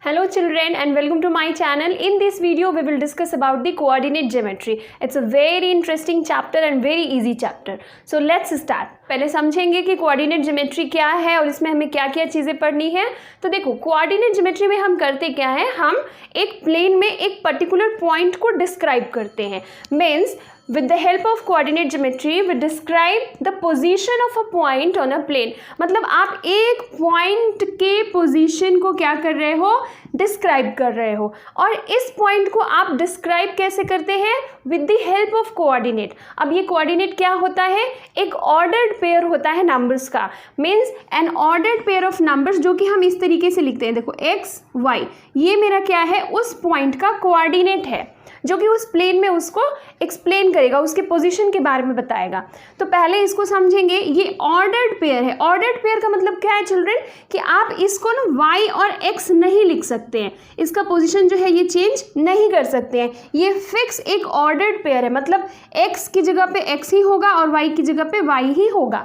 Hello children and welcome to my channel. In this video we will discuss about the coordinate geometry. It's a very interesting chapter and very easy chapter. So let's start. पहले समझेंगे कि coordinate geometry क्या है और इसमें हमें क्या क्या चीज़ें पढ़नी है। तो देखो कोऑर्डिनेट ज्योमेट्री में हम करते क्या है, हम एक प्लेन में एक पर्टिकुलर पॉइंट को डिस्क्राइब करते हैं। Means with the help of coordinate geometry we describe the position of a point on a plane। मतलब आप एक पॉइंट के पोजीशन को क्या कर रहे हो, डिस्क्राइब कर रहे हो। और इस पॉइंट को आप डिस्क्राइब कैसे करते हैं, with the help of coordinate. अब ये कोऑर्डिनेट क्या होता है, एक ऑर्डर्ड पेयर होता है नंबर्स का। Means N ordered pair of numbers, जो कि हम इस तरीके से लिखते हैं। देखो एक्स वाई, ये मेरा क्या है, उस पॉइंट का कोऑर्डिनेट है, जो कि उस प्लेन में उसको एक्सप्लेन करेगा, उसके पोजीशन के बारे में बताएगा। तो पहले इसको समझेंगे, ये ऑर्डर्ड पेयर है। ऑर्डर्ड पेयर का मतलब क्या है चिल्ड्रन, कि आप इसको ना वाई और एक्स नहीं लिख सकते हैं, इसका पोजीशन जो है ये चेंज नहीं कर सकते हैं। ये फिक्स एक ऑर्डर्ड पेयर है, मतलब एक्स की जगह पे एक्स ही होगा और वाई की जगह पे वाई ही होगा।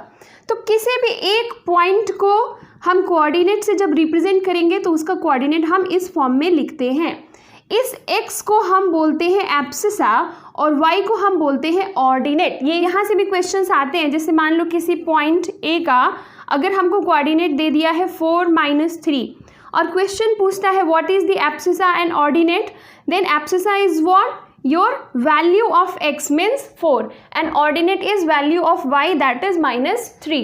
तो किसी भी एक पॉइंट को हम कोऑर्डिनेट से जब रिप्रेजेंट करेंगे तो उसका कोऑर्डिनेट हम इस फॉर्म में लिखते हैं। इस x को हम बोलते हैं एब्सिसा और y को हम बोलते हैं ऑर्डिनेट। ये यहाँ से भी क्वेश्चंस आते हैं, जैसे मान लो किसी पॉइंट A का अगर हमको कोऑर्डिनेट दे दिया है 4-3 और क्वेश्चन पूछता है what is the abscissa and ordinate, then abscissa is what, your value of x means 4 and ordinate is value of y that is -3।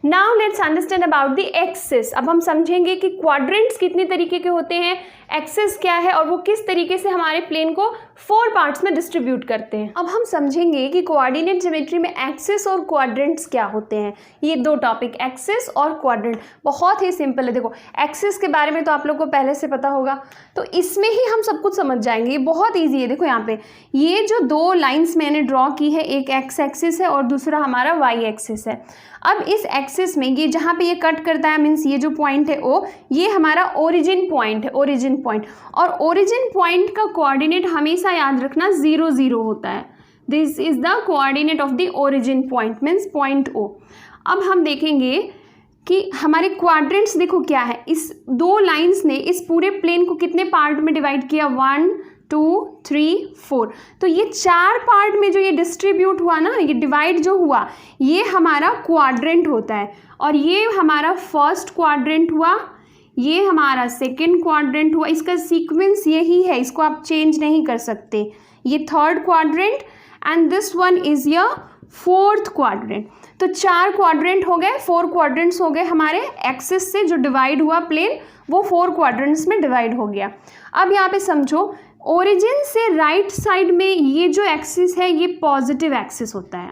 Now let's understand about the axis। अब हम समझेंगे कि quadrants कितने तरीके के होते हैं, एक्सिस क्या है और वो किस तरीके से हमारे प्लेन को 4 पार्ट्स में डिस्ट्रीब्यूट करते हैं। अब हम समझेंगे कि कोऑर्डिनेट ज्योमेट्री में एक्सिस और क्वाड्रेंट्स क्या होते हैं। ये दो टॉपिक, एक्सिस और क्वाड्रेंट, बहुत ही सिंपल है। देखो एक्सिस के बारे में तो आप लोग को पहले से पता होगा, तो इसमें ही हम सब कुछ समझ जाएंगे। ये बहुत ईजी है। देखो यहाँ पे ये जो दो लाइन्स मैंने ड्रॉ की है, एक एक्स एक्सिस है और दूसरा हमारा वाई एक्सिस है। अब इस एक्सिस में ये जहाँ पे ये कट करता है, मीन्स ये जो पॉइंट है ओ, ये हमारा ओरिजिन पॉइंट है, ओरिजिन पॉइंट। और ओरिजिन पॉइंट का कोऑर्डिनेट हमेशा याद रखना 0 0 होता है। This is the coordinate of the origin point, means point O. अब हम देखेंगे कि हमारे क्वाड्रेंट्स देखो क्या है, इस दो लाइंस ने इस पूरे प्लेन को कितने पार्ट में डिवाइड किया, 1 2 3 4। तो ये 4 पार्ट में जो ये डिस्ट्रीब्यूट हुआ ना, ये डिवाइड जो हुआ, ये हमारा क्वाड्रेंट होता है। और ये हमारा फर्स्ट क्वाड्रेंट हुआ, ये हमारा सेकंड क्वाड्रेंट हुआ। इसका सीक्वेंस यही है, इसको आप चेंज नहीं कर सकते। ये third quadrant and this one is your fourth quadrant. तो 4 क्वाड्रेंट हो गए, 4 क्वाड्रेंट्स हो गए हमारे। एक्सिस से जो डिवाइड हुआ प्लेन, वो 4 क्वाड्रेंट्स में डिवाइड हो गया। अब यहाँ पे समझो, ओरिजिन से राइट साइड में ये जो एक्सिस है ये पॉजिटिव एक्सिस होता है,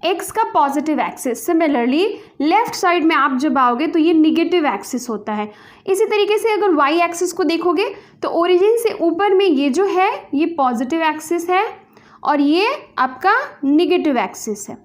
एक्स का positive axis. Similarly left side में आप जब आओगे तो ये निगेटिव एक्सिस होता है। इसी तरीके से अगर वाई एक्सिस को देखोगे तो ओरिजिन से ऊपर में ये जो है ये पॉजिटिव एक्सिस है और ये आपका निगेटिव एक्सिस है।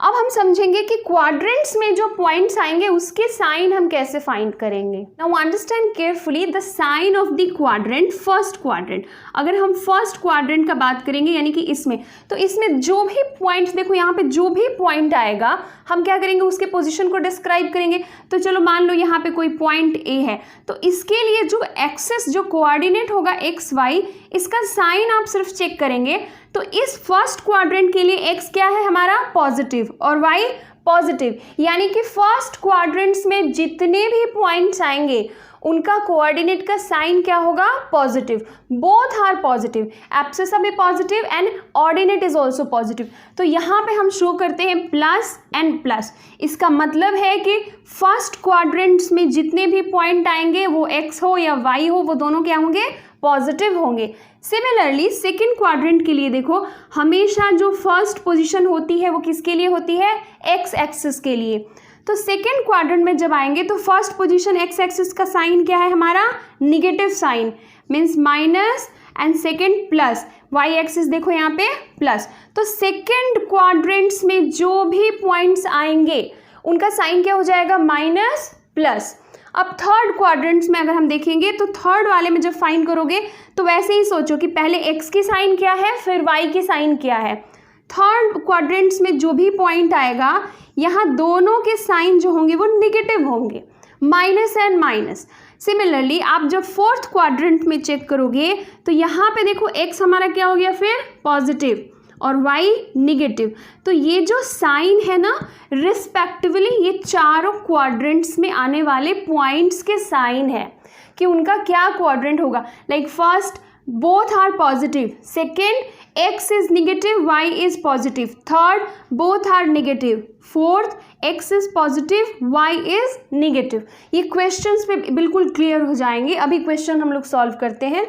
अब हम समझेंगे कि क्वाड्रेंट्स में जो पॉइंट्स आएंगे उसके साइन हम कैसे फाइंड करेंगे। Now understand carefully the sign of the quadrant, first quadrant. अगर हम फर्स्ट क्वाड्रेंट का बात करेंगे, यानी कि इसमें, तो इसमें जो भी पॉइंट्स, देखो यहाँ पे जो भी पॉइंट आएगा हम क्या करेंगे, उसके पोजीशन को डिस्क्राइब करेंगे। तो चलो मान लो यहाँ पे कोई पॉइंट ए है, तो इसके लिए जो एक्सिस, जो कोऑर्डिनेट होगा एक्स वाई, इसका साइन आप सिर्फ चेक करेंगे। तो इस फर्स्ट क्वाड्रेंट के लिए एक्स क्या है हमारा, पॉजिटिव, और वाई पॉजिटिव। यानी कि फर्स्ट क्वाड्रेंट्स में जितने भी पॉइंट्स आएंगे उनका कोऑर्डिनेट का साइन क्या होगा, positive. Both are positive, abscissa भी positive and ordinate is also positive. तो यहाँ पे हम शो करते हैं प्लस एंड प्लस। इसका मतलब है कि फर्स्ट क्वाड्रेंट्स में जितने भी पॉइंट आएंगे, वो एक्स हो या वाई हो, वो दोनों क्या होंगे, पॉजिटिव होंगे। सिमिलरली सेकेंड क्वाड्रेंट के लिए देखो, हमेशा जो फर्स्ट पोजीशन होती है वो किसके लिए होती है, एक्स एक्सिस के लिए। तो सेकेंड क्वाड्रेंट में जब आएंगे तो फर्स्ट पोजीशन एक्स एक्सिस का साइन क्या है हमारा, negative sign, means minus, and second plus, Y axis देखो यहाँ पे प्लस। तो सेकेंड क्वाड्रेंट्स में जो भी पॉइंट्स आएंगे उनका साइन क्या हो जाएगा, माइनस प्लस। अब थर्ड क्वाड्रेंट्स में अगर हम देखेंगे तो थर्ड वाले में जब फाइंड करोगे तो वैसे ही सोचो कि पहले एक्स की साइन क्या है, फिर वाई की साइन क्या है। थर्ड क्वाड्रेंट्स में जो भी पॉइंट आएगा, यहाँ दोनों के साइन जो होंगे वो निगेटिव होंगे, माइनस एंड माइनस। सिमिलरली आप जब फोर्थ क्वाड्रेंट में चेक करोगे तो यहाँ पे देखो x हमारा क्या हो गया फिर पॉजिटिव और y निगेटिव। तो ये जो साइन है ना रिस्पेक्टिवली ये चारों क्वाड्रेंट्स में आने वाले पॉइंट्स के साइन है कि उनका क्या क्वाड्रेंट होगा। Like first both are positive, second x is negative, y is positive, third both are negative, fourth x is positive, y is negative। ये क्वेश्चंस पे बिल्कुल क्लियर हो जाएंगे। अभी क्वेश्चन हम लोग सॉल्व करते हैं।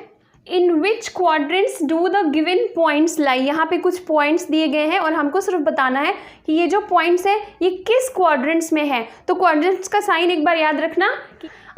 In which quadrants do the given points lie. यहाँ पे कुछ पॉइंट्स दिए गए हैं और हमको सिर्फ बताना है कि ये जो पॉइंट्स है ये किस क्वाड्रेंट्स में है। तो क्वाड्रेंट्स का साइन एक बार याद रखना।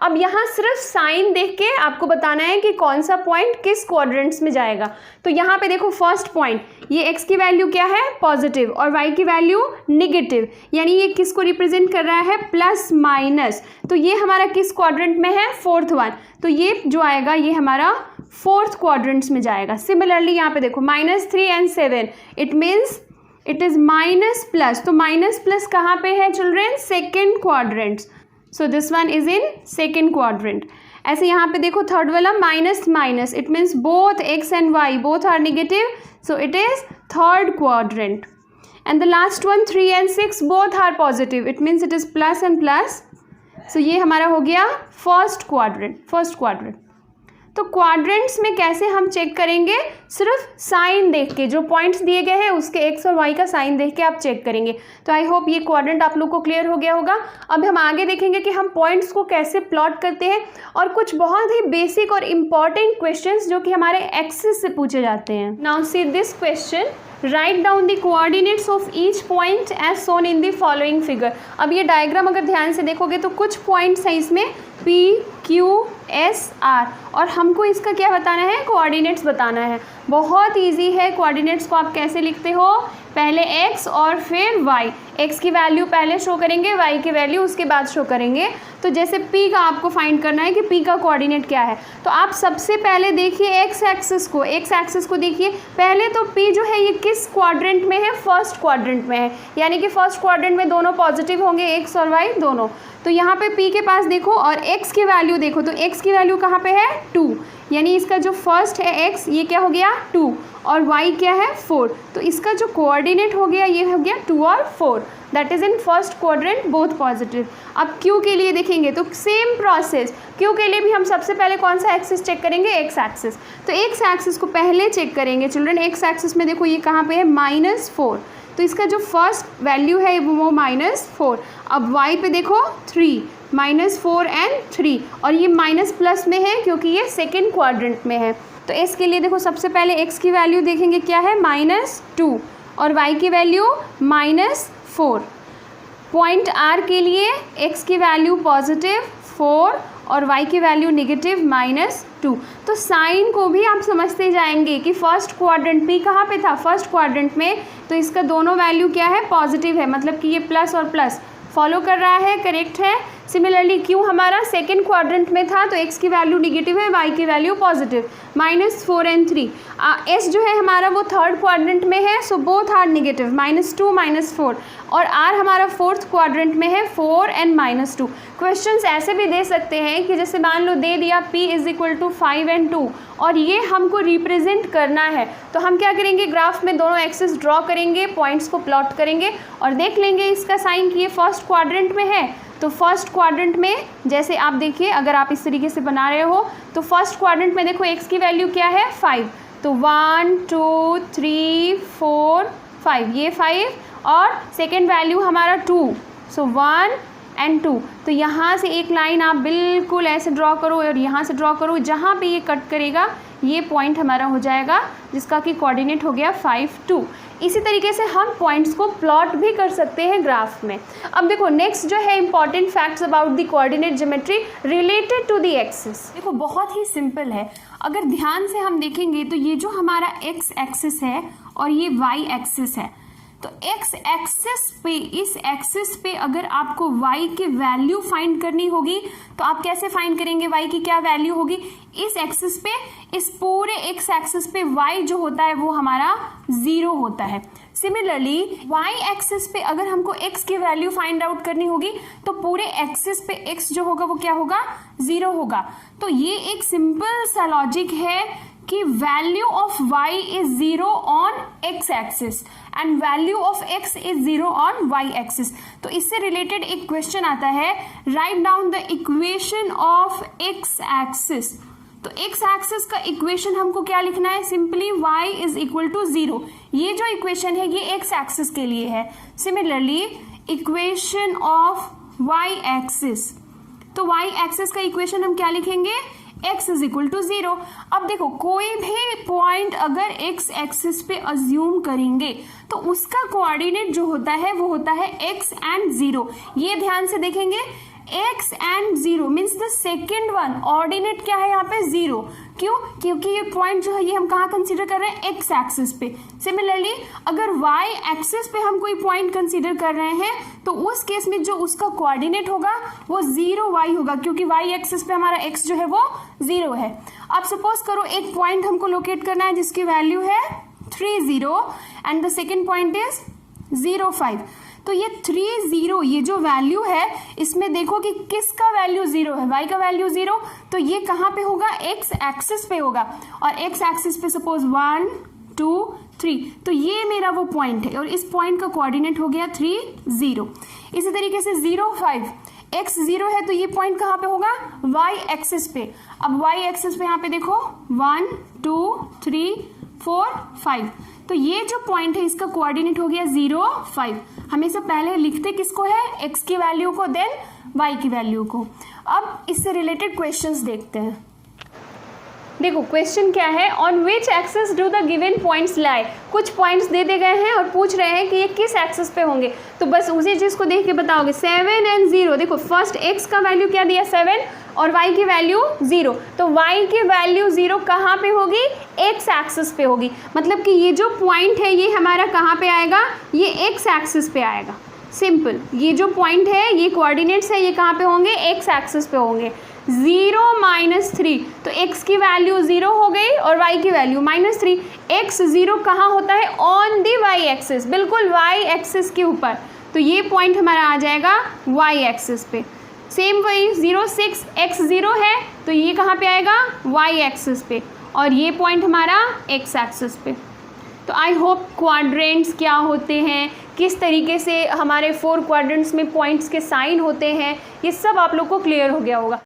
अब यहाँ सिर्फ साइन देख के आपको बताना है कि कौन सा पॉइंट किस क्वाड्रेंट्स में जाएगा। तो यहाँ पे देखो फर्स्ट पॉइंट ये x की वैल्यू क्या है पॉजिटिव और y की वैल्यू निगेटिव, यानी ये किसको रिप्रेजेंट कर रहा है प्लस माइनस। तो ये हमारा किस क्वाड्रेंट में है फोर्थ वन, तो ये जो आएगा ये हमारा फोर्थ क्वाड्रेंट्स में जाएगा। सिमिलरली यहाँ पे देखो -3 and 7 it means it is minus plus. तो माइनस प्लस कहाँ पे है children second quadrants, so this one is in second quadrant. ऐसे यहाँ पे देखो थर्ड वाला minus minus it means both x and y बोथ are negative, so it is third quadrant. And the last one 3 and 6 both are positive it means it is plus and plus, so ये हमारा हो गया first quadrant. तो quadrants में कैसे हम check करेंगे, सिर्फ साइन देख के, जो पॉइंट्स दिए गए हैं उसके x और y का साइन देख के आप चेक करेंगे। तो आई होप ये क्वाड्रेंट आप लोग को क्लियर हो गया होगा। अब हम आगे देखेंगे कि हम पॉइंट्स को कैसे प्लॉट करते हैं और कुछ बहुत ही बेसिक और इम्पॉर्टेंट क्वेश्चंस जो कि हमारे एक्सिस से पूछे जाते हैं। Now see this question, write down the coordinates of each point as shown in the following figure. अब ये डायग्राम अगर ध्यान से देखोगे तो कुछ पॉइंट्स हैं इसमें P, Q, S, R और हमको इसका क्या बताना है कोऑर्डिनेट्स बताना है। बहुत इजी है। कोऑर्डिनेट्स को आप कैसे लिखते हो, पहले x और फिर y, x की वैल्यू पहले शो करेंगे, y की वैल्यू उसके बाद शो करेंगे। तो जैसे p का आपको फाइंड करना है कि p का कोऑर्डिनेट क्या है, तो आप सबसे पहले देखिए x एक्सिस को देखिए। पहले तो p जो है ये किस क्वाड्रेंट में है, फर्स्ट क्वाड्रेंट में है, यानी कि फर्स्ट क्वाड्रेंट में दोनों पॉजिटिव होंगे x और y दोनों। तो यहाँ पे p के पास देखो और x की वैल्यू देखो, तो x की वैल्यू कहाँ पे है 2, यानी इसका जो फर्स्ट है x ये क्या हो गया 2 और y क्या है 4। तो इसका जो कोऑर्डिनेट हो गया ये हो गया 2 और 4, that is in first quadrant both positive. अब q के लिए देखेंगे तो सेम प्रोसेस, q के लिए भी हम सबसे पहले कौन सा एक्सिस चेक करेंगे, x एक्सिस। तो x एक्सिस को पहले चेक करेंगे चिल्ड्रन। x एक्सिस में देखो ये कहाँ पे है -4, तो इसका जो फर्स्ट वैल्यू है वो -4। अब y पे देखो 3, -4 and 3 और ये माइनस प्लस में है क्योंकि ये सेकेंड क्वाड्रेंट में है। तो s के लिए देखो सबसे पहले x की वैल्यू देखेंगे क्या है -2 और y की वैल्यू -4। पॉइंट r के लिए x की वैल्यू +4 और y की वैल्यू नेगेटिव -2। तो साइन को भी आप समझते जाएंगे कि फर्स्ट क्वाड्रेंट p कहाँ पे था, फर्स्ट क्वाड्रेंट में, तो इसका दोनों वैल्यू क्या है पॉजिटिव है, मतलब कि ये प्लस और प्लस फॉलो कर रहा है, करेक्ट है। सिमिलरली क्यू हमारा सेकेंड क्वाड्रेंट में था तो x की वैल्यू निगेटिव है, y की वैल्यू पॉजिटिव, -4 and 3। s जो है हमारा वो थर्ड क्वाड्रेंट में है, सो बोथ आर निगेटिव, -2 -4 और r हमारा फोर्थ क्वाड्रेंट में है 4 and -2। क्वेश्चंस ऐसे भी दे सकते हैं कि जैसे मान लो दे दिया p = 5 and 2 और ये हमको रिप्रेजेंट करना है, तो हम क्या करेंगे ग्राफ में दोनों एक्सिस ड्रॉ करेंगे, पॉइंट्स को प्लॉट करेंगे और देख लेंगे इसका साइन कि ये फर्स्ट क्वाड्रेंट में है। तो फर्स्ट क्वाड्रेंट में जैसे आप देखिए अगर आप इस तरीके से बना रहे हो तो फर्स्ट क्वाड्रेंट में देखो x की वैल्यू क्या है 5, तो 1 2 3 4 5 ये 5 और सेकेंड वैल्यू हमारा 2, सो 1 and 2। तो यहाँ से एक लाइन आप बिल्कुल ऐसे ड्रॉ करो और यहाँ से ड्रॉ करो, जहाँ पे ये कट करेगा ये पॉइंट हमारा हो जाएगा जिसका कि कोऑर्डिनेट हो गया 5 2। इसी तरीके से हम पॉइंट्स को प्लॉट भी कर सकते हैं ग्राफ में। अब देखो नेक्स्ट जो है important facts about the coordinate geometry related to the axis. देखो बहुत ही सिंपल है, अगर ध्यान से हम देखेंगे तो ये जो हमारा x एक्सिस है और ये y एक्सिस है, तो एक्स एक्सिस पे, इस एक्सिस पे अगर आपको वाई की वैल्यू फाइंड करनी होगी तो आप कैसे फाइंड करेंगे वाई की क्या वैल्यू होगी? इस एक्सिस पे, इस पूरे एक्स एक्सिस पे वाई जो होता है वो हमारा 0 होता है। सिमिलरली वाई एक्सिस पे अगर हमको एक्स की वैल्यू फाइंड आउट करनी होगी तो पूरे एक्सिस पे एक्स जो होगा वो क्या होगा? 0 होगा। तो ये एक सिंपल सा लॉजिक है कि value of y is 0 on x axis and value of x is 0 on y axis. तो इससे रिलेटेड एक क्वेश्चन आता है, write down the equation of x axis. तो x एक्सिस का इक्वेशन हमको क्या लिखना है? Simply y is equal to 0। ये जो इक्वेशन है ये x एक्सिस के लिए है। Similarly equation of y axis, तो y एक्सिस का इक्वेशन हम क्या लिखेंगे? x is equal to 0। अब देखो कोई भी पॉइंट अगर x एक्सिस पे अज्यूम करेंगे तो उसका कोऑर्डिनेट जो होता है वो होता है x एंड 0। ये ध्यान से देखेंगे, x and 0 means the second one, ordinate क्या है यहाँ पे? 0। क्यों? क्योंकि ये पॉइंट जो है ये हम कहाँ कंसीडर कर रहे हैं? x एक्सिस पे। सिमिलरली अगर y एक्सिस पे हम कोई पॉइंट कंसीडर कर रहे हैं तो उस केस में जो उसका कोऑर्डिनेट होगा वो 0y होगा, क्योंकि y एक्सिस पे हमारा x जो है वो 0 है। अब सपोज करो एक पॉइंट हमको लोकेट करना है जिसकी वैल्यू है 3 0 and the second point is 0 5। तो ये 3 0 ये जो वैल्यू है इसमें देखो कि किसका वैल्यू 0 है? y का वैल्यू 0। तो ये कहाँ पे होगा? x एक्सिस पे होगा, और x एक्सिस पे सपोज 1 2 3, तो ये मेरा वो पॉइंट है और इस पॉइंट का कोऑर्डिनेट हो गया 3 0। इसी तरीके से 0 5, x 0 है तो ये पॉइंट कहाँ पे होगा? y एक्सिस पे। अब y एक्सिस पे यहाँ पे देखो 1 2 3 4 5, तो ये जो पॉइंट है इसका कोऑर्डिनेट हो गया 0 5। हमेशा पहले लिखते किसको है? x की वैल्यू को, देन y की वैल्यू को। अब इससे रिलेटेड क्वेश्चंस देखते हैं। देखो क्वेश्चन क्या है, on which axis do the given points लाई। कुछ पॉइंट्स दे गए हैं और पूछ रहे हैं कि ये किस एक्सिस पे होंगे, तो बस उसी चीज़ को देख के बताओगे। 7 एंड 0, देखो फर्स्ट x का वैल्यू क्या दिया? 7 और y की वैल्यू 0, तो y की वैल्यू 0 कहाँ पे होगी? x एक्सिस पे होगी। मतलब कि ये जो पॉइंट है ये हमारा कहाँ पे आएगा? ये x एक्सिस पे आएगा। सिंपल, ये जो पॉइंट है ये कोऑर्डिनेट्स है, ये कहाँ पे होंगे? x एक्सिस पे होंगे। 0 -3, तो x की वैल्यू 0 हो गई और y की वैल्यू -3। x 0 कहाँ होता है? ऑन दी y एक्सिस, बिल्कुल y एक्सिस के ऊपर। तो ये पॉइंट हमारा आ जाएगा y एक्सिस पे। सेम वही 0 6, x 0 है तो ये कहाँ पे आएगा? y एक्सिस पे, और ये पॉइंट हमारा x एक्सिस पे। तो आई होप क्वाड्रेंट्स क्या होते हैं, किस तरीके से हमारे 4 क्वाड्रेंट्स में पॉइंट्स के साइन होते हैं, ये सब आप लोग को क्लियर हो गया होगा।